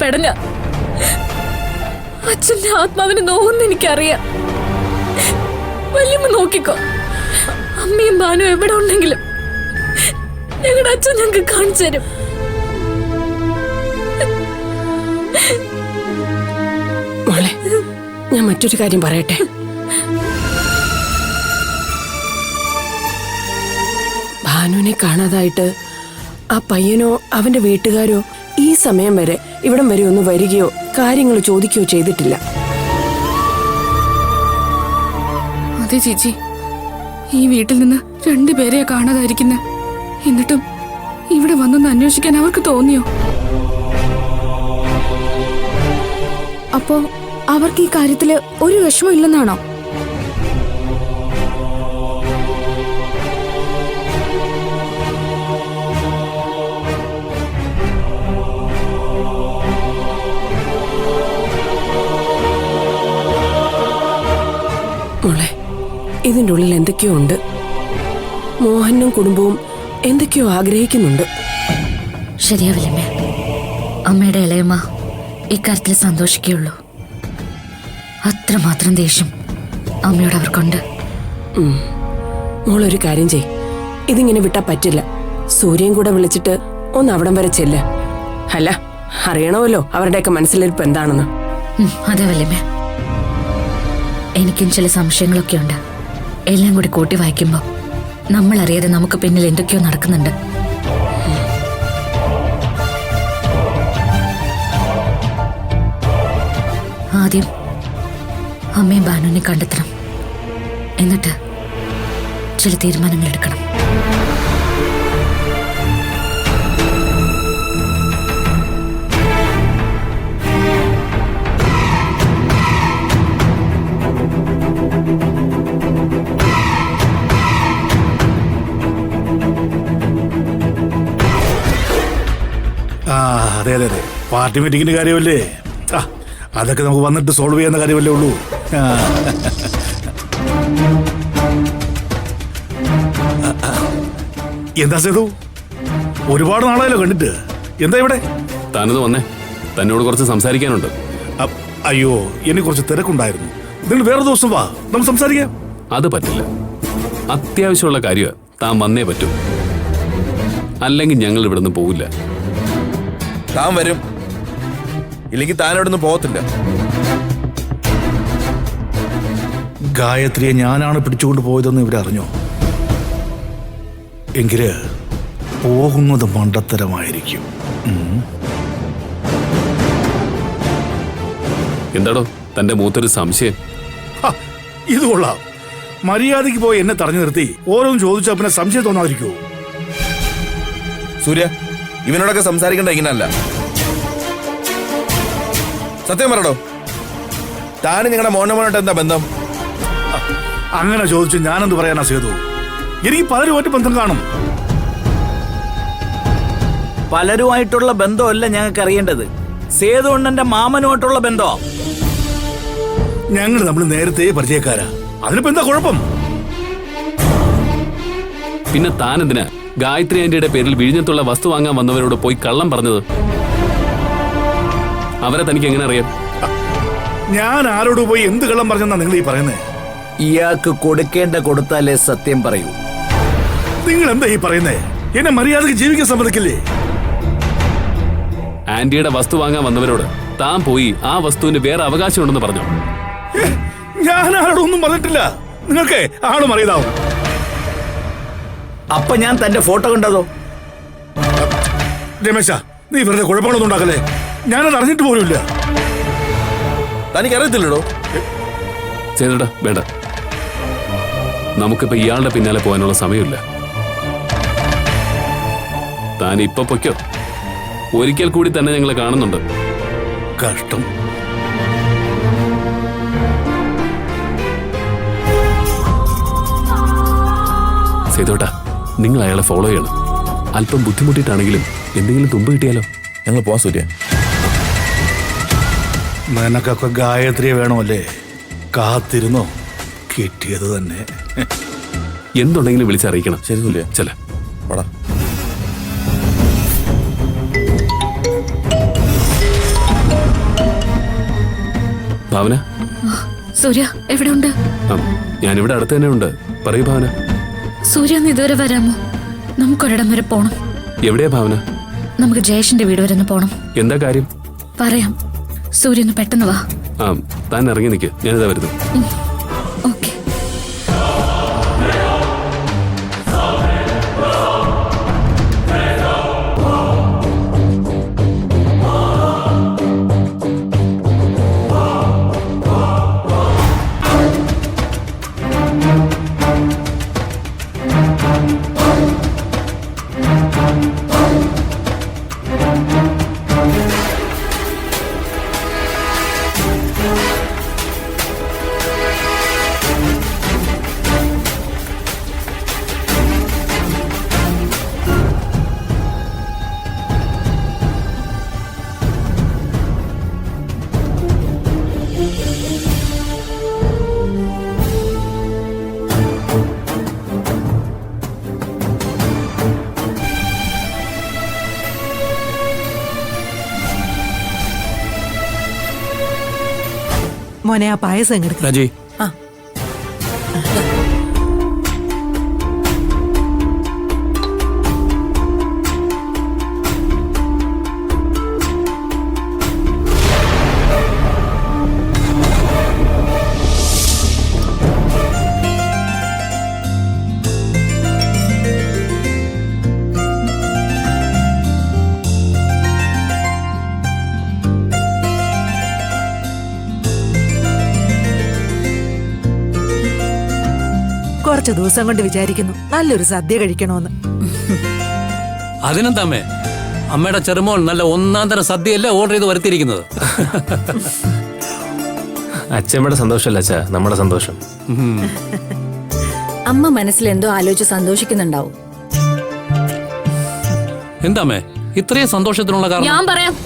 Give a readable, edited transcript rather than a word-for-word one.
പെടഞ്ഞ. അച്ഛന്റെ ആത്മാവിന് നോവുന്ന് എനിക്കറിയാം. വല്യമ്മ നോക്കിക്കോ, അമ്മയും ബാനും എവിടെ ഉണ്ടെങ്കിലും ഞങ്ങളുടെ അച്ഛൻ ഞങ്ങൾക്ക് കാണിച്ചു തരും. മോളെ, ഞാൻ മറ്റൊരു കാര്യം പറയട്ടെ. ഭാനുവിനെ കാണാതായിട്ട് ആ പയ്യനോ അവന്റെ വീട്ടുകാരോ ഈ സമയം വരെ ഇവിടം വരെ ഒന്ന് വരികയോ കാര്യങ്ങൾ ചോദിക്കുകയോ ചെയ്തിട്ടില്ല. അതെ ചേച്ചി, ഈ വീട്ടിൽ നിന്ന് 2 പേരെയാ കാണാതായിരിക്കുന്നെ. എന്നിട്ടും ഇവിടെ വന്നൊന്ന് അന്വേഷിക്കാൻ അവർക്ക് തോന്നിയോ? അപ്പോ അവർക്ക് ഈ കാര്യത്തില് ഒരു വിഷമം ഇല്ലെന്നാണോ? മോളെ, ഇതിൻ്റെ ഉള്ളിൽ എന്തൊക്കെയോ ഉണ്ട്. മോഹനും കുടുംബവും എന്തൊക്കെയോ ആഗ്രഹിക്കുന്നുണ്ട്. ശരിയാവില്ലമ്മേ. അമ്മയുടെ ഇളയമ്മ ഇക്കാര്യത്തിൽ സന്തോഷിക്കുകയുള്ളൂ. അത്രമാത്രം ദേഷ്യം അമ്മയോട് അവർക്കുണ്ട്. മോളൊരു കാര്യം ചെയ്, ഇതിങ്ങനെ വിട്ടാ പറ്റില്ല. സൂര്യൻ കൂടെ വിളിച്ചിട്ട് ഒന്ന് അവിടം വരെ ചെല്ല്. അല്ല, അറിയണമല്ലോ അവരുടെയൊക്കെ മനസ്സിലിരിപ്പ് എന്താണെന്ന്. അതെ വല്യമ്മേ, എനിക്കും ചില സംശയങ്ങളൊക്കെ ഉണ്ട്. എല്ലാം കൂടി കൂട്ടി വായിക്കുമ്പോൾ നമ്മൾ അറിയാതെ നമുക്ക് പിന്നിൽ എന്തൊക്കെയോ നടക്കുന്നുണ്ട്. ആദ്യം അമ്മയും ബാനുവിനെ കണ്ടെത്തണം. എന്നിട്ട് ചില തീരുമാനങ്ങൾ എടുക്കണം. അതെ അതെ അതെ, പാർട്ടി മീറ്റിങ്ങിന്റെ കാര്യമല്ലേ? അതൊക്കെ നമുക്ക് വന്നിട്ട് സോൾവ് ചെയ്യുന്ന കാര്യമല്ലേ ഉള്ളൂ. എന്താ സേതു, ഒരുപാട് നാളായല്ലോ കണ്ടിട്ട്. എന്താ ഇവിടെ? താനൊന്ന് വന്നേ, തന്നോട് കുറച്ച് സംസാരിക്കാനുണ്ട്. അയ്യോ, എനിക്ക് കുറച്ച് തിരക്കുണ്ടായിരുന്നു. നിങ്ങൾ വേറെ ദിവസം വാ, നമുക്ക് സംസാരിക്കാം. അത് പറ്റില്ല, അത്യാവശ്യമുള്ള കാര്യമാണ്. താൻ വന്നേ പറ്റൂ, അല്ലെങ്കിൽ ഞങ്ങൾ ഇവിടെ നിന്ന് പോവില്ല. താൻ വരും, ഇല്ലെങ്കിൽ താൻ ഇവിടെ നിന്ന് പോകത്തില്ല. ഗായത്രിയെ ഞാനാണ് പിടിച്ചുകൊണ്ട് പോയതെന്ന് ഇവരറിഞ്ഞോ? എങ്കില് പോകുന്നത് മണ്ടത്തരമായിരിക്കും. എന്താടോ തന്റെ മൂത്തൊരു സംശയം? ഇത് കൊള്ളാം. മര്യാദയ്ക്ക് പോയി എന്നെ തടഞ്ഞു നിർത്തി ഓരോന്നും ചോദിച്ചാ പിന്നെ സംശയം തോന്നാതിരിക്കുവോ? സൂര്യ, ഇവനോടൊക്കെ സംസാരിക്കണ്ട ഇങ്ങനല്ല. സത്യം പറയടോ, താനും നിങ്ങളുടെ മോനോട്ട് എന്താ ബന്ധം? അങ്ങനെ ചോദിച്ചു ഞാനെന്ത് പറയാനാ സേതു? എനിക്ക് പലരുമായിട്ട് ബന്ധം കാണും. പലരുമായിട്ടുള്ള ബന്ധമല്ല ഞങ്ങൾക്ക് അറിയേണ്ടത്, സേതു അണ്ണന്റെ മാമനുമായിട്ടുള്ള ബന്ധമോ? ഞങ്ങൾ നമ്മൾ നേരത്തെ പരിചയക്കാരാ, അതിനിപ്പോ എന്താ കുഴപ്പം? പിന്നെ താൻ എന്തിനാ ഗായത്രി ആന്റിയുടെ പേരിൽ വിഴിഞ്ഞത്തുള്ള വസ്തു വാങ്ങാൻ വന്നവരോട് പോയി കള്ളം പറഞ്ഞത്? അവരെ തനിക്ക് എങ്ങനെ അറിയാം? ഞാൻ ആരോട് പോയി എന്ത് കള്ളം പറഞ്ഞെന്നാ നിങ്ങൾ ഈ പറയുന്നേ? ഇയാൾക്ക് കൊടുക്കേണ്ട കൊടുത്താലേ സത്യം പറയൂ. നിങ്ങൾ എന്താ ഈ പറയുന്നേ? എന്നെ മര്യാദക്ക് ജീവിക്കാൻ സമ്മതിക്കില്ലേ? ആന്റിയുടെ വസ്തു വാങ്ങാൻ വന്നവരോട് താൻ പോയി ആ വസ്തുവിന് വേറെ അവകാശമുണ്ടെന്ന് പറഞ്ഞു. ഞാൻ ആരോടൊന്നും പറഞ്ഞിട്ടില്ല. നിങ്ങൾക്ക് ആളും അറിയതാവും. അപ്പൊ ഞാൻ തന്റെ ഫോട്ടോ കണ്ടതോ? രമേശ, നീ വെറുതെ കുഴപ്പങ്ങളൊന്നും ഉണ്ടാക്കല്ലേ. ഞാനത് അറിഞ്ഞിട്ട് പോലുമില്ല. തനിക്കറിയത്തില്ലടോ? ചെയ്തടാ, വേണ്ട. നമുക്കിപ്പോ ഇയാളുടെ പിന്നാലെ പോകാനുള്ള സമയമില്ല. താൻ ഇപ്പൊ പൊയ്ക്കോ. ഒരിക്കൽ കൂടി തന്നെ ഞങ്ങൾ കാണുന്നുണ്ട്. കഷ്ടം. സേതോട്ടാ, നിങ്ങൾ അയാളെ ഫോളോ ചെയ്യണം. അല്പം ബുദ്ധിമുട്ടിയിട്ടാണെങ്കിലും എന്തെങ്കിലും തുമ്പ് കിട്ടിയാലോ? ഞങ്ങൾ പോവാം സൂര്യ. നിനക്കൊക്കെ ഗായത്രിയെ വേണമല്ലേ? കാത്തിരുന്നോ, കിട്ടിയത് തന്നെ. എന്തുണ്ടെങ്കിലും വിളിച്ചറിയിക്കണം. ശരി സൂര്യ, ചെല പടാ. ഭാവന. സൂര്യ എവിടെ ഉണ്ട്? ഞാനിവിടെ അടുത്ത് തന്നെ ഉണ്ട്. പറയൂ ഭാവന. സൂര്യ ഒന്ന് ഇതുവരെ വരാമോ? നമുക്കൊരിടം വരെ പോണം. എവിടെയാ ഭാവന? നമുക്ക് ജയേഷിന്റെ വീട് വരെ ഒന്ന് പോണം. എന്താ കാര്യം? പറയാം. സൂര്യ ഒന്ന് പെട്ടെന്ന് വാ. താൻ ഇറങ്ങി നിൽക്ക്, ഞാനിതാ വരുന്നു. ഓക്കെ. മോനെ ആ പായസം എങ്ങെടുക്ക. രാജി, കുറച്ചു ദിവസം കൊണ്ട് വിചാരിക്കുന്നു നല്ലൊരു സദ്യ കഴിക്കണോന്ന്. അതിനെന്താമ്മേ, അമ്മയുടെ ചെറുമോൻ നല്ല ഒന്നാം തരം സദ്യയല്ലേ ഓർഡർ ചെയ്ത് വരുത്തിയിരിക്കുന്നത്. അച്ഛമ്മയുടെ സന്തോഷമല്ല അച്ഛാ, നമ്മുടെ സന്തോഷം. അമ്മ മനസ്സിൽ എന്തോ ആലോചിച്ച് സന്തോഷിക്കുന്നുണ്ടാവും. എന്താമ്മേ ഇത്രയും സന്തോഷത്തിനുള്ള കാരണം? ഞാൻ പറയാം.